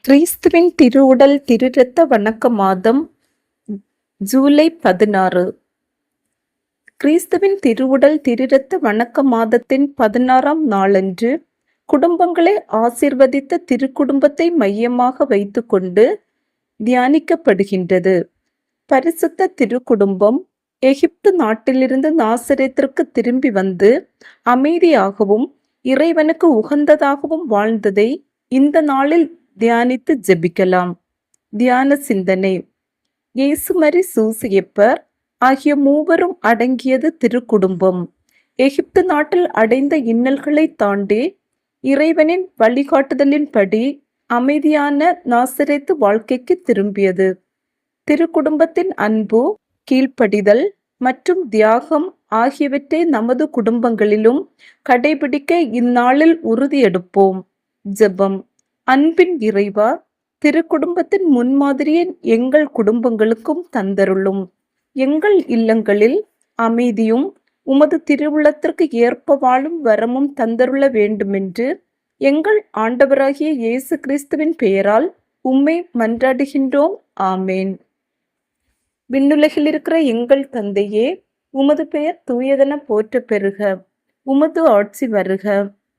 கிறிஸ்துவின் திருவுடல் திருரத்த வணக்க மாதம் ஜூலை 16. கிறிஸ்துவின் திருவுடல் திருரத்த வணக்க மாதத்தின் 16ஆம் நாளன்று குடும்பங்களை ஆசீர்வதித்த திருக்குடும்பத்தை மையமாக வைத்துக்கொண்டு தியானிக்கப்படுகின்றது. பரிசுத்த திருக்குடும்பம் எகிப்து நாட்டிலிருந்து நாசரேத்திற்கு திரும்பி வந்து அமைதியாகவும் இறைவனுக்கு உகந்ததாகவும் வாழ்ந்ததை இந்த நாளில் தியானித்து ஜெபிக்கலாம். தியான சிந்தனை: இயேசுமரி சூசியப்பர் ஆகிய மூவரும் அடங்கியது திருக்குடும்பம். எகிப்து நாட்டில் அடைந்த இன்னல்களை தாண்டி இறைவனின் வழிகாட்டுதலின்படி அமைதியான நாசரேத்து வாழ்க்கைக்கு திரும்பியது. திருக்குடும்பத்தின் அன்பு, கீழ்ப்படிதல் மற்றும் தியாகம் ஆகியவற்றை நமது குடும்பங்களிலும் கடைபிடிக்க இந்நாளில் உறுதியெடுப்போம். ஜெபம். அன்பின் இறைவா, திருக்குடும்பத்தின் முன்மாதிரியை எங்கள் குடும்பங்களுக்கும் தந்தருளும். எங்கள் இல்லங்களில் அமைதியும் உமது திருவுளத்திற்கு ஏற்ப வாழும் வரமும் தந்தருள வேண்டுமென்று எங்கள் ஆண்டவராகிய இயேசு கிறிஸ்துவின் பெயரால் உம்மை மன்றாடுகின்றோம். ஆமேன். விண்ணுலகில் இருக்கிற எங்கள் தந்தையே, உமது பெயர் தூயதென போற்ற பெறுக. உமது ஆட்சி வருக.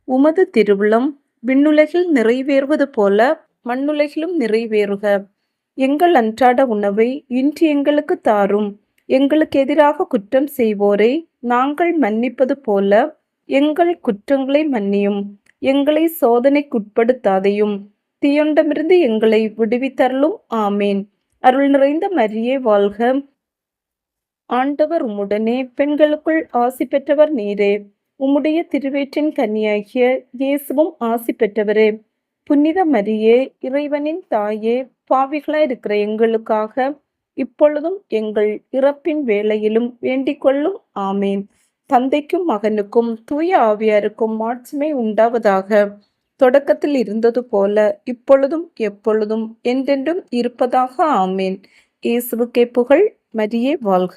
உமது திருவுளம் விண்ணுலகில் நிறைவேறுவது போல மண்ணுலகிலும் நிறைவேறுக. எங்கள் அன்றாட உணவை இன்று எங்களுக்கு தாரும். எங்களுக்கு எதிராக குற்றம் செய்வோரை நாங்கள் மன்னிப்பது போல எங்கள் குற்றங்களை மன்னியும். எங்களை சோதனைக்குட்படுத்தாதையும், தீயொண்டமிருந்து எங்களை விடுவித்தருளும். ஆமேன். அருள் நிறைந்த மரியே வாழ்க. ஆண்டவர் உம்முடனே, பெண்களுக்குள் ஆசி பெற்றவர் நீரே. உம்முடைய திருவயிற்றின் கன்னியாகிய இயேசுவும் ஆசி பெற்றவரே. புனித மரியே, இறைவனின் தாயே, பாவிகளாயிருக்கிற எங்களுக்காக இப்பொழுதும் எங்கள் இறப்பின் வேளையிலும் வேண்டிக் கொள்ளும். ஆமேன். தந்தைக்கும் மகனுக்கும் தூய ஆவியாருக்கும் மாட்சிமை உண்டாவதாக. தொடக்கத்தில் இருந்தது போல இப்பொழுதும் எப்பொழுதும் என்றென்றும் இருப்பதாக. ஆமேன். இயேசுவுக்கே புகழ். மரியே வாழ்க.